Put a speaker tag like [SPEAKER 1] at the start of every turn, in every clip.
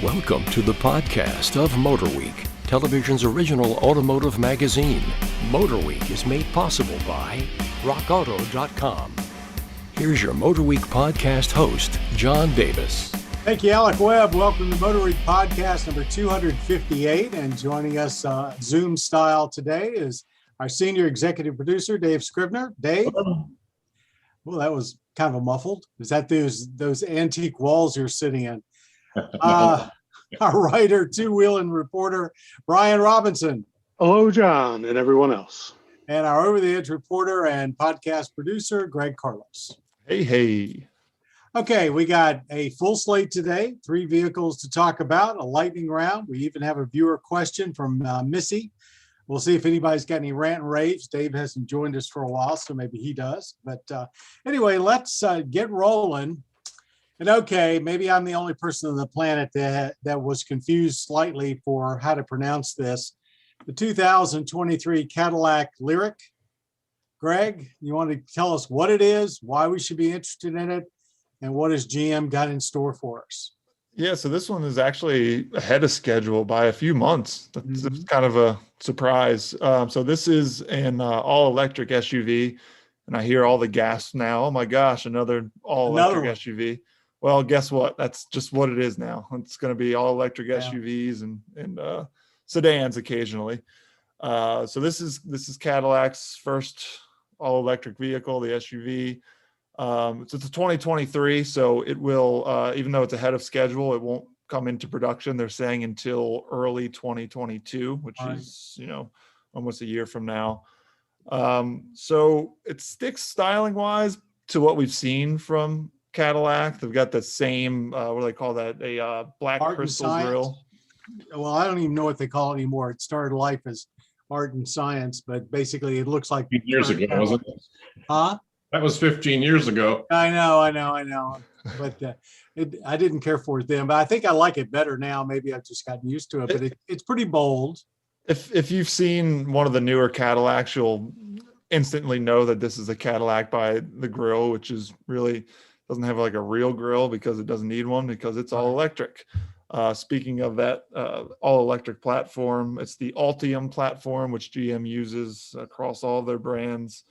[SPEAKER 1] Welcome to the podcast of MotorWeek, television's original automotive magazine. MotorWeek is made possible by rockauto.com. Here's your MotorWeek podcast host, John Davis.
[SPEAKER 2] Thank you, Alec Webb. Welcome to MotorWeek podcast number 258. And joining us Zoom style today is our senior executive producer, Dave Scribner. Dave? Well, that was kind of muffled. Is that those antique walls you're sitting in? Our writer, two-wheeling reporter, Brian Robinson.
[SPEAKER 3] Hello, John, and everyone else.
[SPEAKER 2] And our over-the-edge reporter and podcast producer, Greg Carlos.
[SPEAKER 4] Hey.
[SPEAKER 2] Okay, we got a full slate today, 3 vehicles to talk about, a lightning round. We even have a viewer question from Missy. We'll see if anybody's got any rant and raves. Dave hasn't joined us for a while, so maybe he does. But anyway, let's get rolling. And okay, maybe I'm the only person on the planet that was confused slightly for how to pronounce this. The 2023 Cadillac Lyriq. Greg, you want to tell us what it is, why we should be interested in it, and what has GM got in store for us?
[SPEAKER 4] Yeah, so this one is actually ahead of schedule by a few months. That's kind of a surprise. So this is an all-electric SUV, and I hear all the gas now. Oh my gosh, another all-electric SUV. Well, guess what? That's just what it is now. It's going to be all-electric SUVs and sedans occasionally. So this is Cadillac's first all-electric vehicle, the SUV. It's a 2023, so it will, even though it's ahead of schedule, it won't come into production. They're saying until early 2022, which is, almost a year from now. So it sticks styling-wise to what we've seen from Cadillac. They've got the same, what do they call that? A black
[SPEAKER 2] Art
[SPEAKER 4] crystal grille.
[SPEAKER 2] Well, I don't even know what they call it anymore. It started life as art and science, but basically it looks like
[SPEAKER 5] years ago, wasn't it?
[SPEAKER 2] Huh?
[SPEAKER 5] That was 15 years ago.
[SPEAKER 2] I know. But I didn't care for it then, but I think I like it better now. Maybe I've just gotten used to it, but it's pretty bold.
[SPEAKER 4] If you've seen one of the newer Cadillacs, you'll instantly know that this is a Cadillac by the grille, which is really doesn't have like a real grille because it doesn't need one because it's all electric. Speaking of that all electric platform, it's the Ultium platform, which GM uses across all of their brands.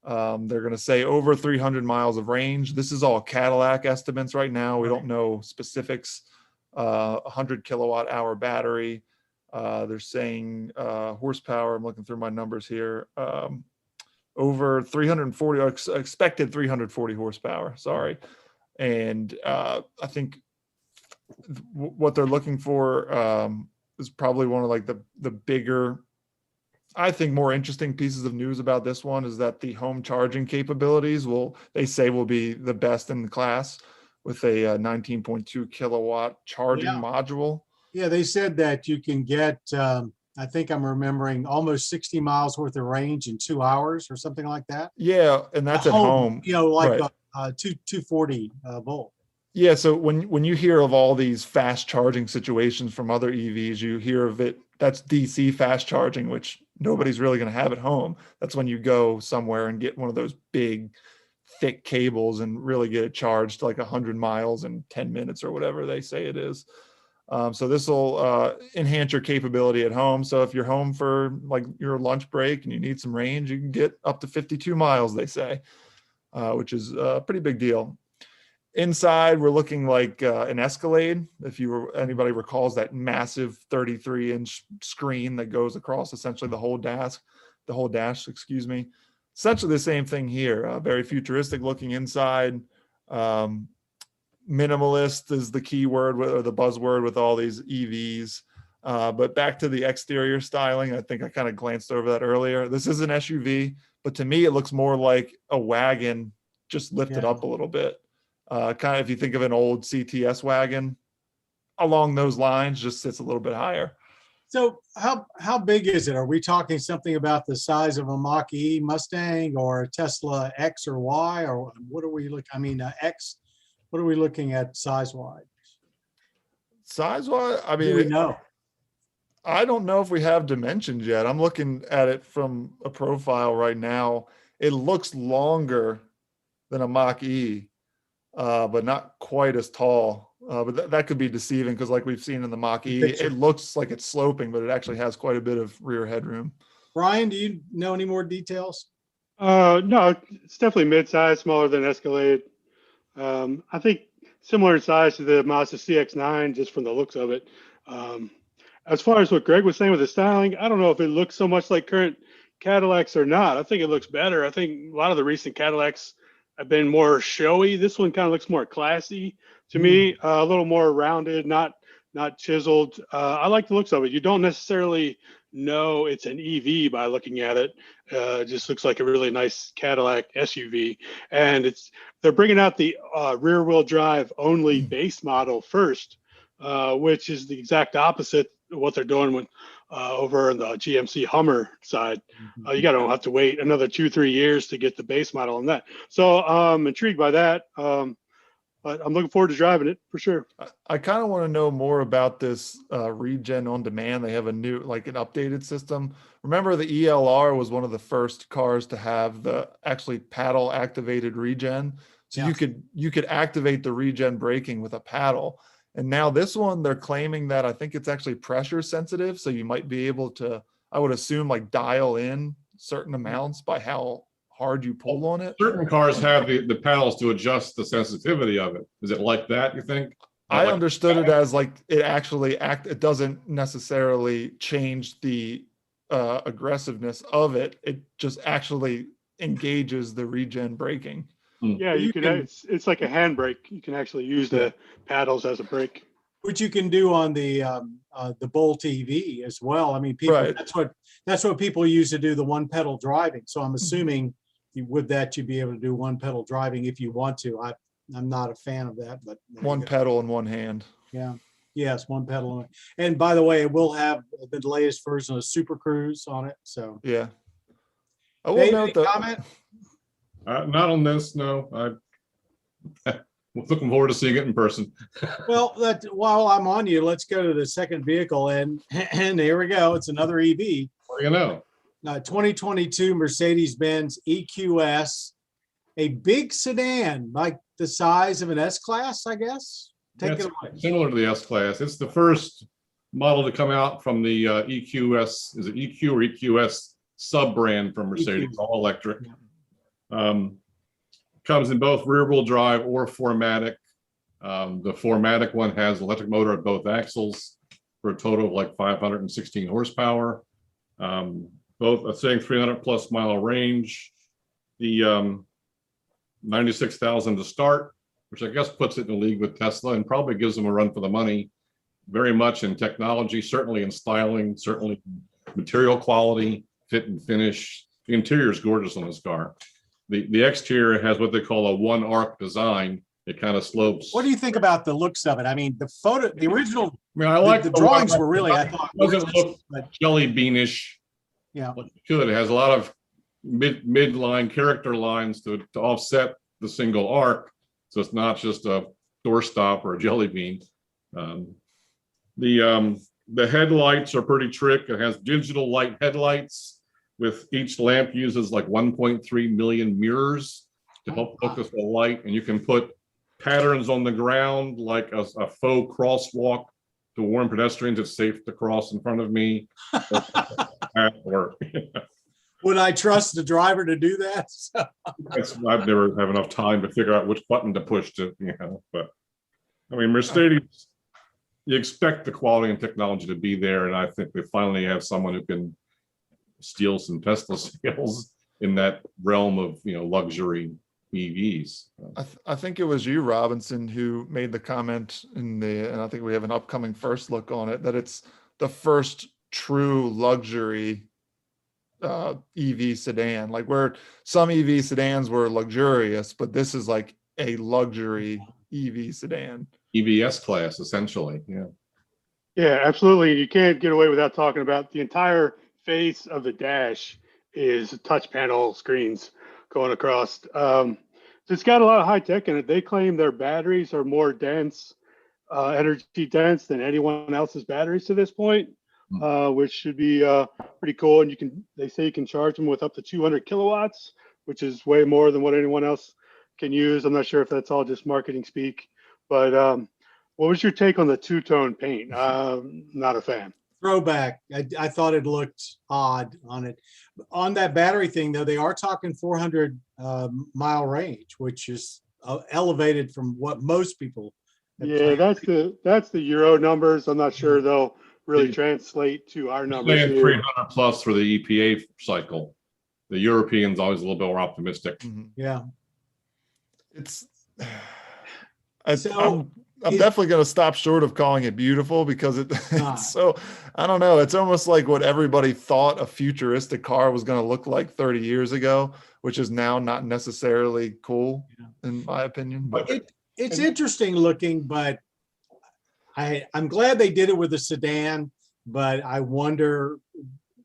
[SPEAKER 4] They're going to say over 300 miles of range. This is all Cadillac estimates right now. We don't know specifics. 100 kilowatt hour battery. They're saying horsepower. I'm looking through my numbers here. Over 340, expected 340 horsepower. Sorry. And I think what they're looking for is probably one of like the bigger, I think more interesting pieces of news about this one is that the home charging capabilities will be the best in the class with a 19.2 kilowatt charging module.
[SPEAKER 2] Yeah, they said that you can get, I think I'm remembering, almost 60 miles worth of range in 2 hours or something like that.
[SPEAKER 4] Yeah, and that's at home.
[SPEAKER 2] Like right. 240 volt.
[SPEAKER 4] Yeah, so when you hear of all these fast charging situations from other EVs, you hear of it. That's DC fast charging, which nobody's really going to have at home. That's when you go somewhere and get one of those big, thick cables and really get it charged like 100 miles in 10 minutes or whatever they say it is. So this will enhance your capability at home. So if you're home for like your lunch break and you need some range, you can get up to 52 miles, they say, which is a pretty big deal. Inside, we're looking like an Escalade. If anybody recalls that massive 33-inch screen that goes across essentially the whole dash, Essentially the same thing here. Very futuristic looking inside. Minimalist is the key word or the buzzword with all these EVs. But back to the exterior styling, I think I kind of glanced over that earlier. This is an SUV, but to me, it looks more like a wagon just lifted up a little bit. Kind of if you think of an old CTS wagon, along those lines, just sits a little bit higher.
[SPEAKER 2] So how big is it? Are we talking something about the size of a Mach-E Mustang or a Tesla X or Y, or what are we looking? X. What are we looking at size-wise?
[SPEAKER 4] Size-wise, I mean,
[SPEAKER 2] do we know?
[SPEAKER 4] I don't know if we have dimensions yet. I'm looking at it from a profile right now. It looks longer than a Mach-E, but not quite as tall. But that could be deceiving because, like we've seen in the Mach-E,
[SPEAKER 2] Picture.
[SPEAKER 4] it looks like it's sloping, but it actually has quite a bit of rear headroom.
[SPEAKER 2] Brian, do you know any more details?
[SPEAKER 3] No, it's definitely mid-size, smaller than Escalade. I think similar in size to the Mazda CX-9, just from the looks of it. As far as what Greg was saying with the styling, I don't know if it looks so much like current Cadillacs or not. I think it looks better. I think a lot of the recent Cadillacs have been more showy. This one kind of looks more classy to me, a little more rounded, not chiseled. I like the looks of it. You don't necessarily know it's an EV by looking at it. It just looks like a really nice Cadillac SUV. And they're bringing out the rear wheel drive only base model first, which is the exact opposite of what they're doing when over on the GMC Hummer side. You got to have to wait another 2-3 years to get the base model on that. So I'm intrigued by that. But I'm looking forward to driving it for sure.
[SPEAKER 4] I kind of want to know more about this regen on demand. They have a new, like an updated system. Remember the ELR was one of the first cars to have the actually paddle activated regen. So you could activate the regen braking with a paddle. And now this one, they're claiming that I think it's actually pressure sensitive. So you might be able to, I would assume, like dial in certain amounts by how hard you pull on it.
[SPEAKER 5] Certain cars have the paddles to adjust the sensitivity of it. Is it like that, you think?
[SPEAKER 4] I understood it as like it actually it doesn't necessarily change the aggressiveness of it. It just actually engages the regen braking.
[SPEAKER 3] Yeah, you can. It's like a handbrake. You can actually use the paddles as a brake,
[SPEAKER 2] which you can do on the Bolt EV as well. I mean, people,
[SPEAKER 4] Right.
[SPEAKER 2] that's what people use to do the one pedal driving. So I'm assuming with that you'd be able to do one pedal driving if you want to. I'm not a fan of that, but
[SPEAKER 4] One pedal in one hand.
[SPEAKER 2] Yeah. Yes, one pedal. And by the way, it will have the latest version of Super Cruise on it. So
[SPEAKER 4] Yeah. I will
[SPEAKER 2] Dave,
[SPEAKER 4] note
[SPEAKER 2] any
[SPEAKER 4] that
[SPEAKER 2] comment?
[SPEAKER 5] Not on this, no. I'm looking forward to seeing it in person.
[SPEAKER 2] Well, while I'm on you, let's go to the second vehicle, and here we go. It's another EV.
[SPEAKER 5] What do you know?
[SPEAKER 2] 2022 Mercedes-Benz EQS, a big sedan, like the size of an S-Class, I guess. Take it away.
[SPEAKER 5] Similar to the S-Class. It's the first model to come out from the EQS. Is it EQ or EQS sub-brand from Mercedes,
[SPEAKER 2] EQ.
[SPEAKER 5] all electric. Comes in both rear-wheel drive or 4MATIC. The 4MATIC one has electric motor at both axles for a total of like 516 horsepower. Both saying 300 plus mile range. The 96,000 to start, which I guess puts it in the league with Tesla and probably gives them a run for the money. Very much in technology, certainly in styling, certainly material quality, fit and finish. The interior is gorgeous on this car. The exterior has what they call a one arc design. It kind of slopes.
[SPEAKER 2] What do you think about the looks of it? I mean, the original,
[SPEAKER 5] I mean, I like
[SPEAKER 2] the drawings were really, I thought,
[SPEAKER 5] doesn't look
[SPEAKER 2] but
[SPEAKER 5] jelly beanish.
[SPEAKER 2] yeah.
[SPEAKER 5] Like it could. It has a lot of midline character lines to offset the single arc, so it's not just a doorstop or a jelly bean. The headlights are pretty trick. It has digital light headlights. With each lamp uses like 1.3 million mirrors to help focus the light, and you can put patterns on the ground like a faux crosswalk to warn pedestrians it's safe to cross in front of me. Or
[SPEAKER 2] Would I trust the driver to do that?
[SPEAKER 5] I've never have enough time to figure out which button to push to, but I mean, Mercedes, you expect the quality and technology to be there, and I think they finally have someone who can steal some Tesla sales in that realm of luxury EVs.
[SPEAKER 4] I think it was you, Robinson, who made the comment and I think we have an upcoming first look on it, that it's the first true luxury EV sedan. Like where some EV sedans were luxurious, but this is like a luxury EV sedan.
[SPEAKER 5] EVS class, essentially.
[SPEAKER 3] Yeah, absolutely. You can't get away without talking about the entire face of the dash is touch panel screens going across. It's got a lot of high tech in it. They claim their batteries are more dense, energy dense than anyone else's batteries to this point, which should be pretty cool. And they say you can charge them with up to 200 kilowatts, which is way more than what anyone else can use. I'm not sure if that's all just marketing speak, but What was your take on the two-tone paint? Not a fan.
[SPEAKER 2] Throwback. I thought it looked odd on it. On that battery thing, though, they are talking 400 mile range, which is elevated from what most people have
[SPEAKER 3] Yeah,
[SPEAKER 2] planned.
[SPEAKER 3] that's the Euro numbers. I'm not sure they'll really translate to our numbers
[SPEAKER 5] Saying
[SPEAKER 3] here.
[SPEAKER 5] 300 plus for the EPA cycle. The Europeans always a little bit more optimistic.
[SPEAKER 2] Yeah.
[SPEAKER 4] It's
[SPEAKER 2] So
[SPEAKER 4] I'm definitely going to stop short of calling it beautiful because it's so, I don't know. It's almost like what everybody thought a futuristic car was going to look like 30 years ago, which is now not necessarily cool in my opinion. But
[SPEAKER 2] it's interesting looking, but I'm glad they did it with a sedan, but I wonder,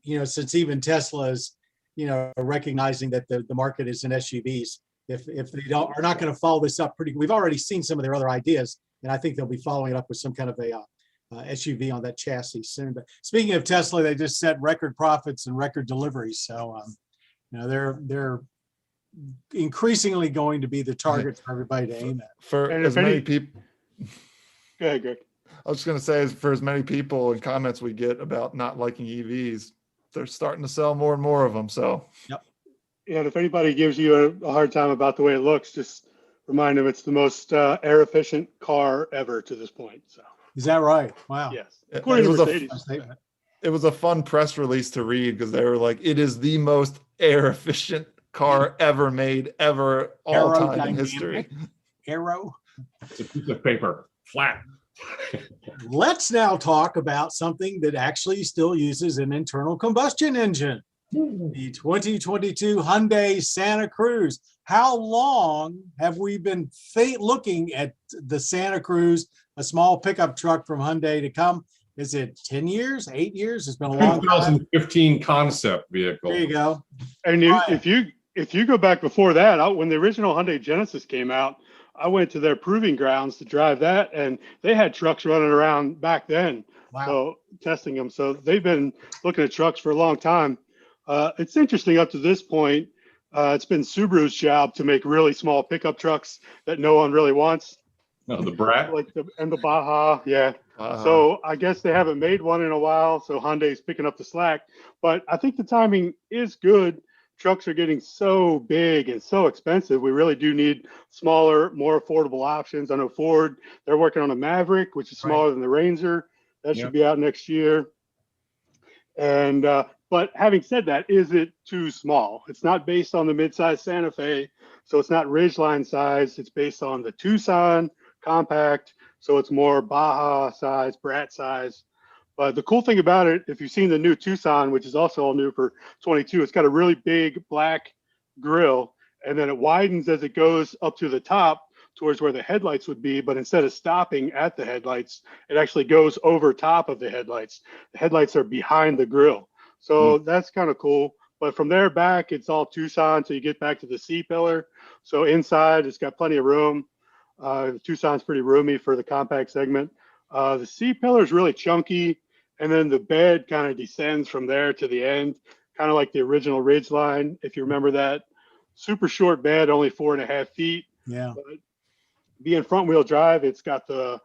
[SPEAKER 2] since even Tesla is, recognizing that the market is in SUVs, if they are not going to follow this up we've already seen some of their other ideas, and I think they'll be following it up with some kind of a SUV on that chassis soon. But speaking of Tesla, they just set record profits and record deliveries. So, they're increasingly going to be the target for everybody to aim at.
[SPEAKER 4] For as many people,
[SPEAKER 3] go ahead, Greg.
[SPEAKER 4] I was just going to say, for as many people and comments we get about not liking EVs, they're starting to sell more and more of them. So,
[SPEAKER 2] yep.
[SPEAKER 3] Yeah, and if anybody gives you a hard time about the way it looks, just remind them it's the most air efficient car ever to this point. So,
[SPEAKER 2] is that right? Wow.
[SPEAKER 3] Yes.
[SPEAKER 4] According to Mercedes. It was a fun press release to read because they were like, it is the most air efficient car ever made, ever, all time in history.
[SPEAKER 2] Aero.
[SPEAKER 5] It's a piece of paper, flat.
[SPEAKER 2] Let's now talk about something that actually still uses an internal combustion engine. The 2022 Hyundai Santa Cruz. How long have we been looking at the Santa Cruz, a small pickup truck from Hyundai to come? Is it 10 years, 8 years? It's been a long time.
[SPEAKER 5] 2015 concept vehicle.
[SPEAKER 2] There you go.
[SPEAKER 3] And if you go back before that, when the original Hyundai Genesis came out, I went to their proving grounds to drive that, and they had trucks running around back then.
[SPEAKER 2] Wow.
[SPEAKER 3] So testing them. So they've been looking at trucks for a long time. It's interesting up to this point. It's been Subaru's job to make really small pickup trucks that no one really wants.
[SPEAKER 5] No, the Brat.
[SPEAKER 3] And the Baja, yeah. So I guess they haven't made one in a while, so Hyundai's picking up the slack. But I think the timing is good. Trucks are getting so big and so expensive. We really do need smaller, more affordable options. I know Ford, they're working on a Maverick, which is smaller than the Ranger. That should be out next year. And but having said that, is it too small? It's not based on the midsize Santa Fe, so it's not Ridgeline size. It's based on the Tucson compact, so it's more Baja size, Brat size. But the cool thing about it, if you've seen the new Tucson, which is also all new for 22, it's got a really big black grille, and then it widens as it goes up to the top towards where the headlights would be. But instead of stopping at the headlights, it actually goes over top of the headlights. The headlights are behind the grille. So that's kind of cool. But from there back, it's all Tucson. So you get back to the C-pillar. So inside, it's got plenty of room. The Tucson's pretty roomy for the compact segment. The C-pillar is really chunky. And then the bed kind of descends from there to the end, kind of like the original Ridgeline, if you remember that. Super short bed, only 4.5 feet.
[SPEAKER 2] Yeah.
[SPEAKER 3] But being front wheel drive, it's got the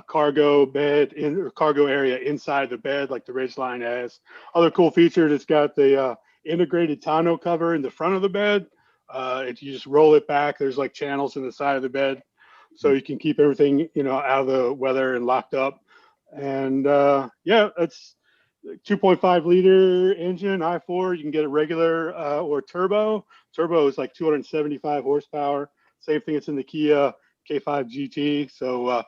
[SPEAKER 3] cargo bed or cargo area inside the bed, like the Ridgeline has. Other cool features, it's got the integrated tonneau cover in the front of the bed. If you just roll it back, there's like channels in the side of the bed, so you can keep everything out of the weather and locked up. And it's 2.5 liter engine, i4. You can get a regular or turbo. Turbo is like 275 horsepower. Same thing, it's in the Kia K5 GT. So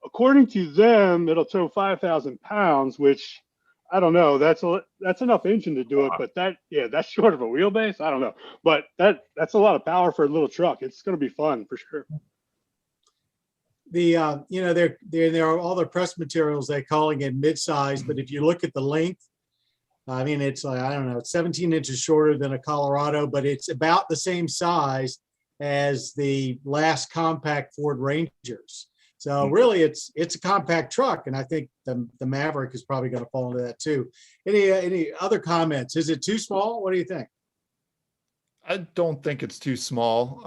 [SPEAKER 3] according to them, it'll tow 5,000 pounds, which I don't know. That's enough engine to do it, but that's short of a wheelbase. I don't know, but that's a lot of power for a little truck. It's going to be fun for sure.
[SPEAKER 2] There are all the press materials, they're calling it mid-size, but if you look at the length, I mean, it's like, I don't know, it's 17 inches shorter than a Colorado, but it's about the same size as the last compact Ford Rangers. So really it's a compact truck. And I think the Maverick is probably going to fall into that too. Any other comments? Is it too small? What do you think?
[SPEAKER 4] I don't think it's too small.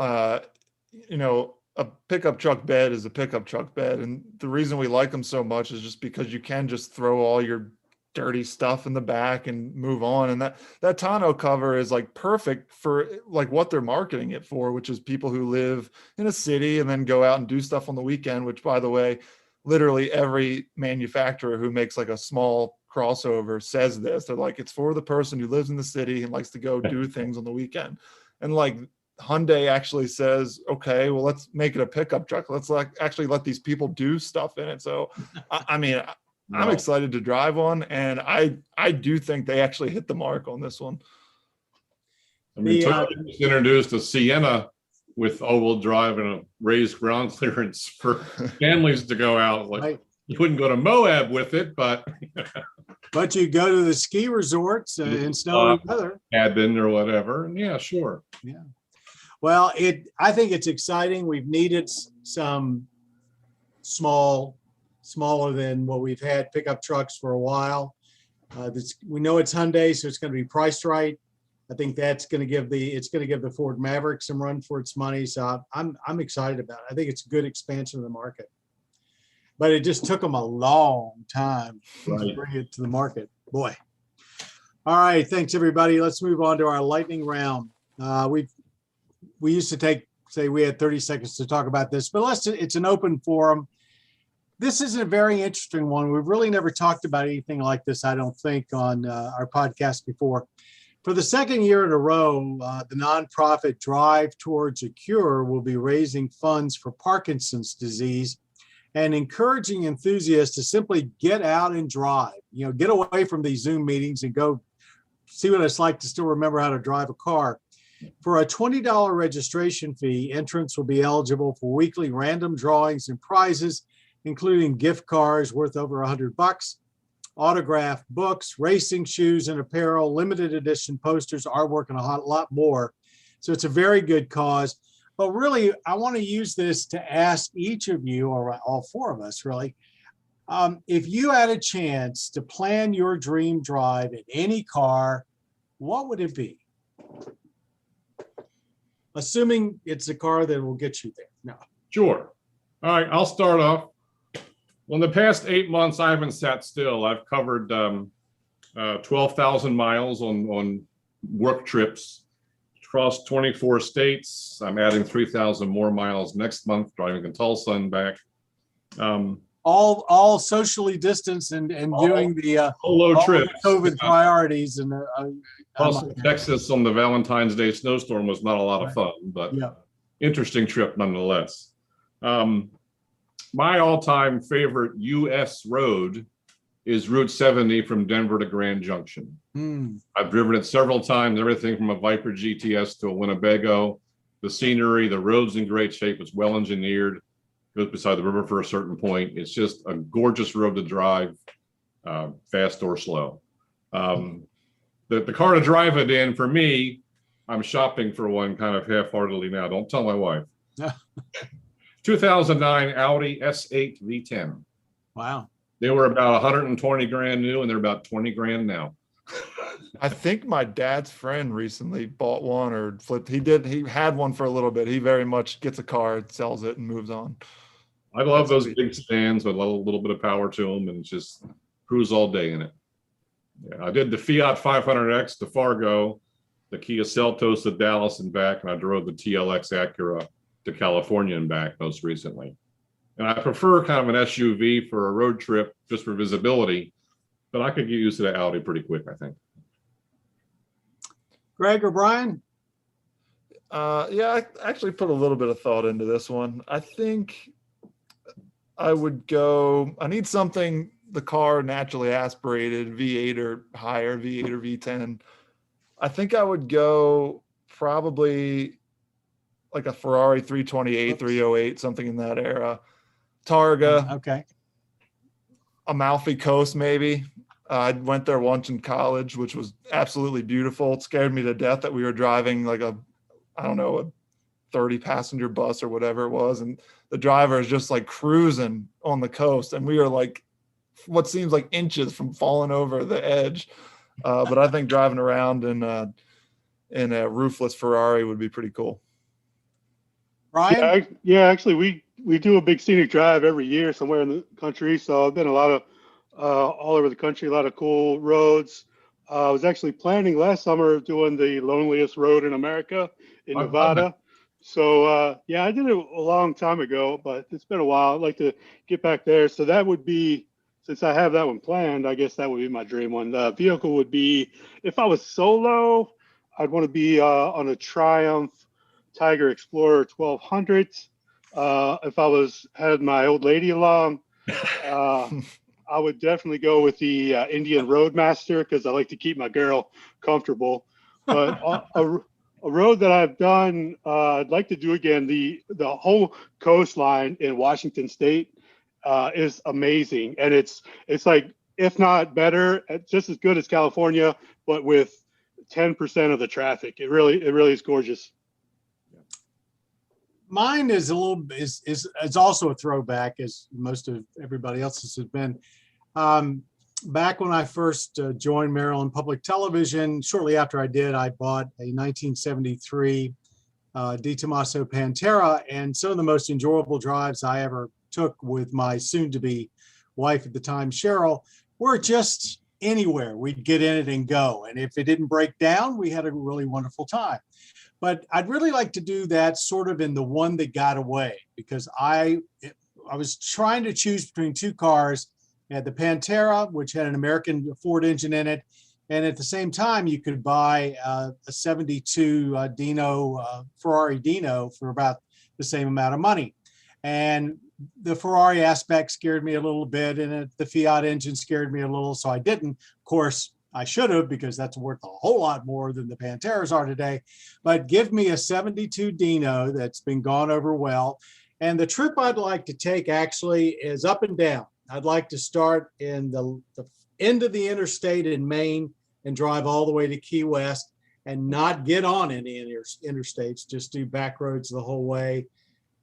[SPEAKER 4] a pickup truck bed is a pickup truck bed. And the reason we like them so much is just because you can just throw all your dirty stuff in the back and move on. And that tonneau cover is like perfect for like what they're marketing it for, which is people who live in a city and then go out and do stuff on the weekend, which, by the way, literally every manufacturer who makes like a small crossover says this. They're like, it's for the person who lives in the city and likes to go do things on the weekend. And like Hyundai actually says, okay, well, let's make it a pickup truck. Let's like actually let these people do stuff in it. So, I mean, I'm excited to drive one, and I do think they actually hit the mark on this one.
[SPEAKER 5] I mean, Toyota just introduced a Sienna with all-wheel drive and a raised ground clearance for families to go out. Like, right. You wouldn't go to Moab with it, but
[SPEAKER 2] you go to the ski resorts in snowy weather,
[SPEAKER 5] cabin or whatever. And yeah, sure.
[SPEAKER 2] Yeah. Well, I think it's exciting. We've needed some smaller than what we've had pickup trucks for a while. We know it's Hyundai, so it's going to be priced right. I think that's going to give the Ford Maverick some run for its money. So I'm excited about it. I think it's a good expansion of the market, but it just took them a long time to bring it to the market. Boy. All right. Thanks, everybody. Let's move on to our lightning round. We used to say we had 30 seconds to talk about this, but it's an open forum. This is a very interesting one. We've really never talked about anything like this, I don't think, on our podcast before. For the second year in a row, the nonprofit Drive Towards a Cure will be raising funds for Parkinson's disease and encouraging enthusiasts to simply get out and drive. Get away from these Zoom meetings and go see what it's like to still remember how to drive a car. For a $20 registration fee, entrants will be eligible for weekly random drawings and prizes, including gift cards worth over $100, autographed books, racing shoes and apparel, limited edition posters, artwork, and a lot more. So it's a very good cause. But really, I want to use this to ask each of you, or all four of us really, if you had a chance to plan your dream drive in any car, what would it be? Assuming it's a car that will get you there. No.
[SPEAKER 5] Sure. All right, I'll start off. Well, in the past 8 months, I haven't sat still. I've covered 12,000 miles on work trips across 24 states. I'm adding 3,000 more miles next month, driving to Tulsa and back.
[SPEAKER 2] All socially distanced and doing the
[SPEAKER 5] low trips.
[SPEAKER 2] COVID priorities. And
[SPEAKER 5] plus, Texas on the Valentine's Day snowstorm was not a lot of fun, but interesting trip nonetheless. My all-time favorite U.S. road is Route 70 from Denver to Grand Junction. I've driven it several times, everything from a Viper GTS to a Winnebago. The scenery, the road's in great shape. It's well engineered. Goes beside the river for a certain point. It's just a gorgeous road to drive, fast or slow. The car to drive it in, for me, I'm shopping for one kind of half-heartedly now. Don't tell my wife. 2009 Audi S8 V10.
[SPEAKER 2] Wow.
[SPEAKER 5] They were about 120 grand new, and they're about 20 grand now.
[SPEAKER 4] I think my dad's friend recently bought one or flipped. He had one for a little bit. He very much gets a car, sells it, and moves on.
[SPEAKER 5] I love those big sedans with a little bit of power to them, and just cruise all day in it. Yeah, I did the Fiat 500X to Fargo, the Kia Seltos to Dallas and back, and I drove the TLX Acura to California and back most recently. And I prefer kind of an SUV for a road trip just for visibility, but I could get used to the Audi pretty quick, I think.
[SPEAKER 2] Greg or Brian?
[SPEAKER 4] Yeah, I actually put a little bit of thought into this one. I think I would go, I need something, the car naturally aspirated, V8 or higher, V8 or V10. I think I would go probably like a Ferrari 328, 308, something in that era. Targa.
[SPEAKER 2] Okay.
[SPEAKER 4] Amalfi Coast, maybe. I went there once in college, which was absolutely beautiful. It scared me to death that we were driving like a 30 passenger bus or whatever it was. And the driver is just like cruising on the coast. And we are like, what seems like inches from falling over the edge. But I think driving around in a roofless Ferrari would be pretty cool.
[SPEAKER 2] Brian?
[SPEAKER 3] Yeah, actually, we do a big scenic drive every year somewhere in the country. So I've been a lot of all over the country, a lot of cool roads. I was actually planning last summer doing the loneliest road in America in
[SPEAKER 5] I've done that.
[SPEAKER 3] Nevada. So yeah, I did it a long time ago, but it's been a while. I'd like to get back there. So that would be, since I have that one planned, I guess that would be my dream one. The vehicle would be, if I was solo, I'd want to be on a Triumph Tiger Explorer 1200. If I had my old lady along, I would definitely go with the Indian Roadmaster because I like to keep my girl comfortable. But a road that I've done, I'd like to do again. The whole coastline in Washington State is amazing, and it's like, if not better, just as good as California, but with 10% of the traffic. It really is gorgeous.
[SPEAKER 2] Mine is is also a throwback, as most of everybody else's has been. Back when I first joined Maryland Public Television, shortly after I did, I bought a 1973 Di Tommaso Pantera, and some of the most enjoyable drives I ever took with my soon-to-be wife at the time, Cheryl, were just anywhere. We'd get in it and go, and if it didn't break down, we had a really wonderful time. But I'd really like to do that sort of in the one that got away, because I was trying to choose between two cars. I had the Pantera, which had an American Ford engine in it, and at the same time, you could buy a 72 Dino, Ferrari Dino, for about the same amount of money. And the Ferrari aspect scared me a little bit, and the Fiat engine scared me a little, so I didn't. Of course, I should have, because that's worth a whole lot more than the Panteras are today. But give me a 72 Dino that's been gone over well. And the trip I'd like to take actually is up and down. I'd like to start in the end of the interstate in Maine and drive all the way to Key West and not get on any interstates, just do back roads the whole way,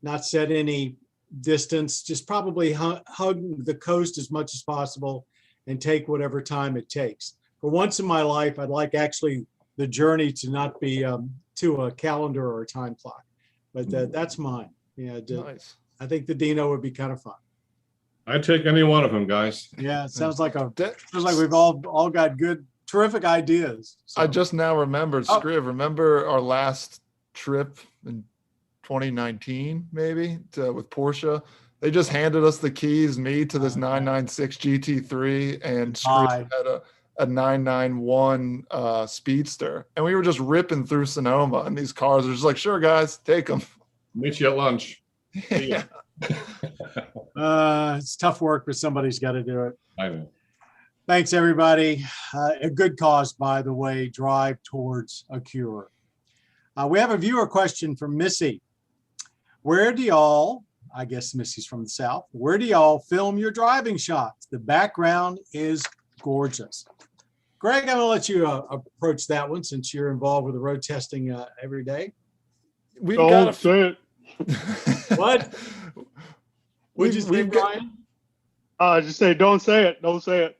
[SPEAKER 2] not set any distance, just probably hug the coast as much as possible and take whatever time it takes. For once in my life, I'd like actually the journey to not be to a calendar or a time clock, but that's mine. Yeah, nice. I think the Dino would be kind of fun.
[SPEAKER 5] I'd take any one of them, guys.
[SPEAKER 2] Yeah, it sounds like we've all got good, terrific ideas. So.
[SPEAKER 4] I just now remembered, Scriv, remember our last trip in 2019, maybe, with Porsche? They just handed us the keys, me to this 996 GT3, and Scriv had a 991 Speedster, and we were just ripping through Sonoma, and these cars are just like, sure guys, take them.
[SPEAKER 5] Meet you at lunch.
[SPEAKER 4] Yeah.
[SPEAKER 2] It's tough work, but somebody's got to do it.
[SPEAKER 5] I know.
[SPEAKER 2] Thanks everybody. A good cause, by the way. Drive towards a cure. We have a viewer question from Missy. Where do y'all, I guess Missy's from the South, where do y'all film your driving shots? The background is gorgeous. Greg, I'm going to let you approach that one since you're involved with the road testing every day.
[SPEAKER 4] We've got
[SPEAKER 3] say it.
[SPEAKER 2] What? What'd you say, Brian?
[SPEAKER 3] Just say, don't say it. Don't say it.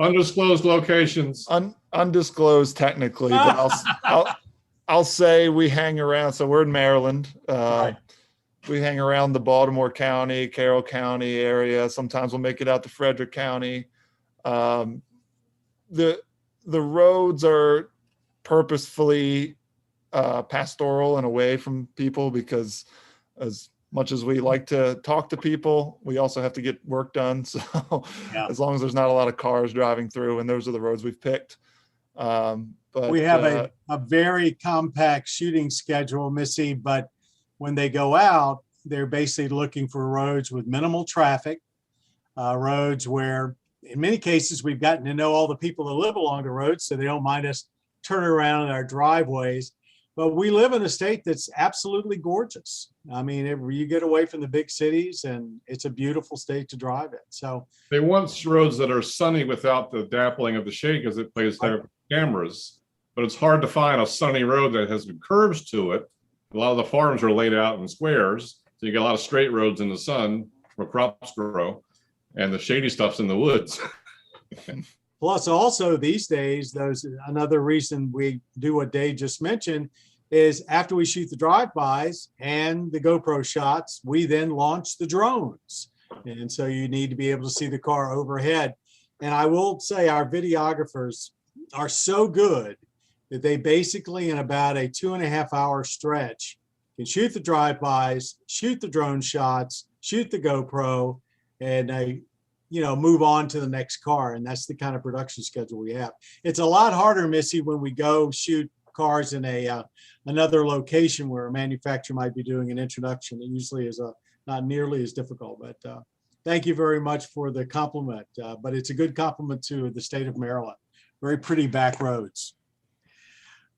[SPEAKER 5] Undisclosed locations.
[SPEAKER 4] Undisclosed technically, but I'll say we hang around. So we're in Maryland.
[SPEAKER 2] Right.
[SPEAKER 4] We hang around the Baltimore County, Carroll County area. Sometimes we'll make it out to Frederick County. The roads are purposefully pastoral and away from people, because as much as we like to talk to people, we also have to get work done. So as long as there's not a lot of cars driving through, and those are the roads we've picked. But
[SPEAKER 2] we have a very compact shooting schedule, Missy, but when they go out, they're basically looking for roads with minimal traffic, roads where in many cases we've gotten to know all the people that live along the road, so they don't mind us turning around in our driveways. But we live in a state that's absolutely gorgeous. I mean, you get away from the big cities, and it's a beautiful state to drive in. So
[SPEAKER 5] they want roads that are sunny without the dappling of the shade, because it plays their cameras. But it's hard to find a sunny road that has curves to it. A lot of the farms are laid out in squares, so you get a lot of straight roads in the sun where crops grow, and the shady stuff's in the woods.
[SPEAKER 2] plus also these days, another reason we do what Dave just mentioned is after we shoot the drive-bys and the GoPro shots, we then launch the drones. And so you need to be able to see the car overhead. And I will say our videographers are so good that they basically in about a 2.5-hour stretch can shoot the drive-bys, shoot the drone shots, shoot the GoPro, and move on to the next car. And that's the kind of production schedule we have. It's a lot harder, Missy, when we go shoot cars in another location where a manufacturer might be doing an introduction. It usually is not nearly as difficult, but thank you very much for the compliment. But it's a good compliment to the state of Maryland. Very pretty back roads.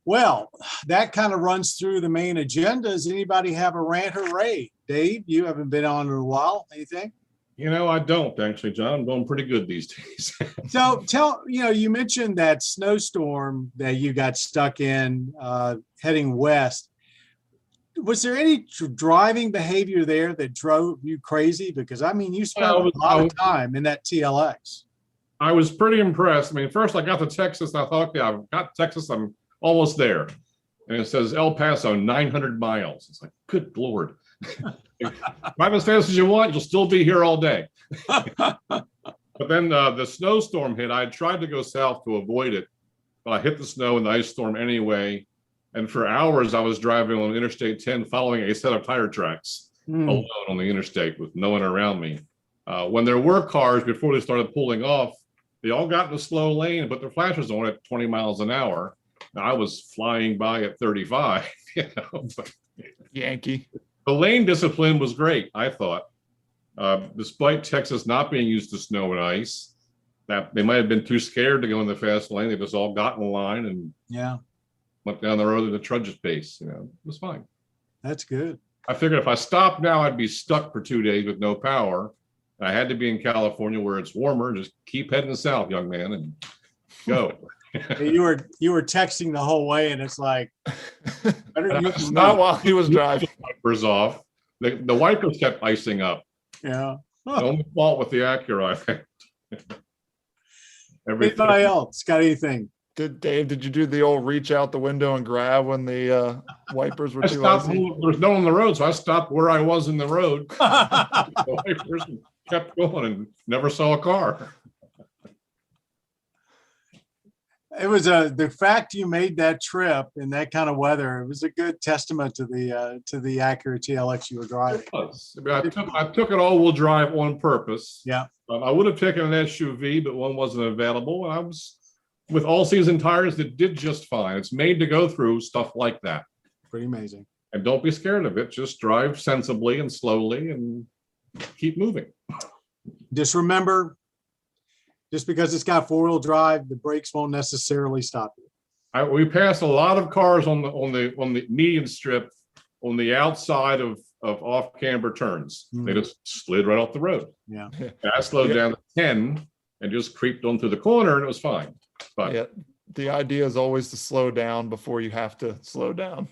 [SPEAKER 2] Well, that kind of runs through the main agenda. Does anybody have a rant or rave? Dave, you haven't been on in a while. Anything?
[SPEAKER 5] I don't actually, John. I'm doing pretty good these days.
[SPEAKER 2] So you mentioned that snowstorm that you got stuck in heading west. Was there any driving behavior there that drove you crarazy? Because you spent a lot of time in that TLX.
[SPEAKER 5] I was pretty impressed. First I got to Texas and I thought, okay, I've got Texas. I'm almost there. And it says El Paso, 900 miles. It's like, good Lord. Drive as fast as you want, you'll still be here all day. But then the snowstorm hit. I tried to go south to avoid it, but I hit the snow and the ice storm anyway. And for hours, I was driving on Interstate 10, following a set of tire tracks alone on the interstate with no one around me. When there were cars, before they started pulling off, they all got in a slow lane, but their flashers on at 20 miles an hour. I was flying by at 35. But
[SPEAKER 4] Yankee.
[SPEAKER 5] the lane discipline was great, I thought. Despite Texas not being used to snow and ice, that they might have been too scared to go in the fast lane. They just all got in line and went down the road at a trudge's pace. It was fine.
[SPEAKER 2] That's good.
[SPEAKER 5] I figured if I stopped now, I'd be stuck for 2 days with no power. I had to be in California where it's warmer. Just keep heading south, young man, and go.
[SPEAKER 2] You were texting the whole way, and it's like
[SPEAKER 4] not while he was driving.
[SPEAKER 5] Wipers off. The wipers kept icing up.
[SPEAKER 2] Yeah.
[SPEAKER 5] The only fault with the Acura, I think.
[SPEAKER 2] Anybody else got anything?
[SPEAKER 4] Dave, did you do the old reach out the window and grab when the wipers were
[SPEAKER 5] I
[SPEAKER 4] too
[SPEAKER 5] stopped.
[SPEAKER 4] icy?
[SPEAKER 5] There was no one on the road, so I stopped where I was in the road. The wipers and kept going and never saw a car.
[SPEAKER 2] It was the fact you made that trip in that kind of weather. It was a good testament to the Acura TLX you were driving.
[SPEAKER 5] It was. I took an all-wheel drive on purpose.
[SPEAKER 2] Yeah.
[SPEAKER 5] I would have taken an SUV, but one wasn't available. And I was with all-season tires that did just fine. It's made to go through stuff like that.
[SPEAKER 2] Pretty amazing.
[SPEAKER 5] And don't be scared of it. Just drive sensibly and slowly and keep moving.
[SPEAKER 2] Just remember, just because it's got four-wheel drive, the brakes won't necessarily stop you.
[SPEAKER 5] We passed a lot of cars on the median strip on the outside of off-camber turns. They just slid right off the road.
[SPEAKER 2] Yeah.
[SPEAKER 5] I slowed down to 10 and just creeped on through the corner, and it was fine. But
[SPEAKER 4] the idea is always to slow down before you have to slow down.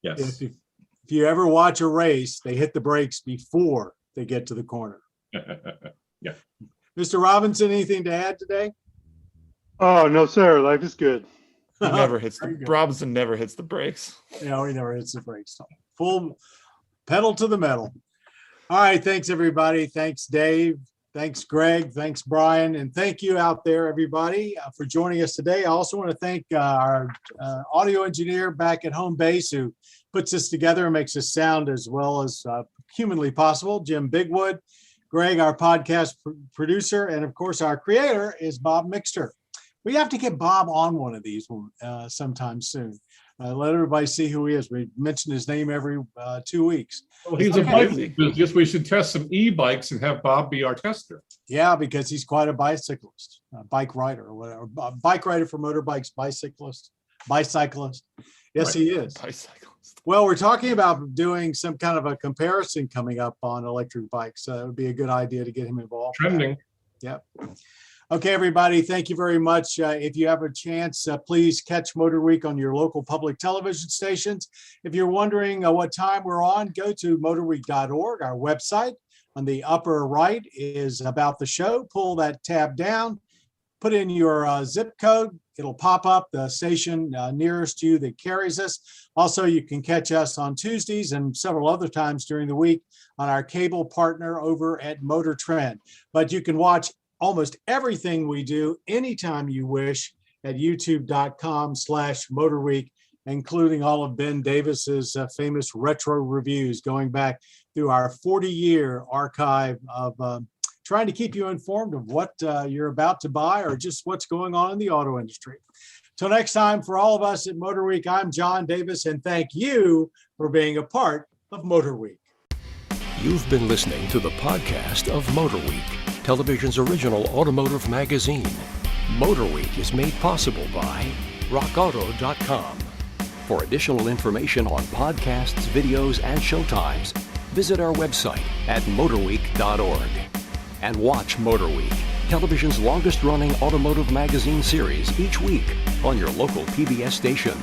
[SPEAKER 5] yes.
[SPEAKER 2] If you ever watch a race, they hit the brakes before they get to the corner.
[SPEAKER 5] Yeah.
[SPEAKER 2] Mr. Robinson, anything to add today?
[SPEAKER 3] Oh, no, sir. Life is good.
[SPEAKER 4] He never hits
[SPEAKER 2] Very good.
[SPEAKER 4] Robinson never hits the brakes.
[SPEAKER 2] He never hits the brakes. Full pedal to the metal. All right. Thanks, everybody. Thanks, Dave. Thanks, Greg. Thanks, Brian. And thank you out there, everybody, for joining us today. I also want to thank our audio engineer back at home base who puts this together and makes this sound as well as humanly possible, Jim Bigwood. Greg, our podcast producer, and of course, our creator is Bob Mixter. We have to get Bob on one of these sometime soon. Let everybody see who he is. We mention his name every 2 weeks.
[SPEAKER 5] Well, he's a bike enthusiast. We should test some e-bikes and have Bob be our tester.
[SPEAKER 2] Yeah, because he's quite a bicyclist, a bike rider, or whatever. A bike rider for motorbikes, bicyclist. Yes,
[SPEAKER 5] Right.
[SPEAKER 2] He is.
[SPEAKER 4] Bicycles.
[SPEAKER 2] Well, we're talking about doing some kind of a comparison coming up on electric bikes. So it would be a good idea to get him involved.
[SPEAKER 5] Trending.
[SPEAKER 2] Yep. Okay, everybody, thank you very much. If you have a chance, please catch MotorWeek on your local public television stations. If you're wondering what time we're on, go to motorweek.org, our website. On the upper right is about the show. Pull that tab down. put in your zip code. It'll pop up the station nearest you that carries us. Also, you can catch us on Tuesdays and several other times during the week on our cable partner over at Motor Trend. But you can watch almost everything we do anytime you wish at youtube.com/MotorWeek, including all of Ben Davis's famous retro reviews going back through our 40-year archive of trying to keep you informed of what you're about to buy or just what's going on in the auto industry. Till next time, for all of us at MotorWeek, I'm John Davis, and thank you for being a part of MotorWeek.
[SPEAKER 1] You've been listening to the podcast of MotorWeek, television's original automotive magazine. MotorWeek is made possible by RockAuto.com. For additional information on podcasts, videos, and showtimes, visit our website at motorweek.org. And watch MotorWeek, television's longest-running automotive magazine series each week on your local PBS station.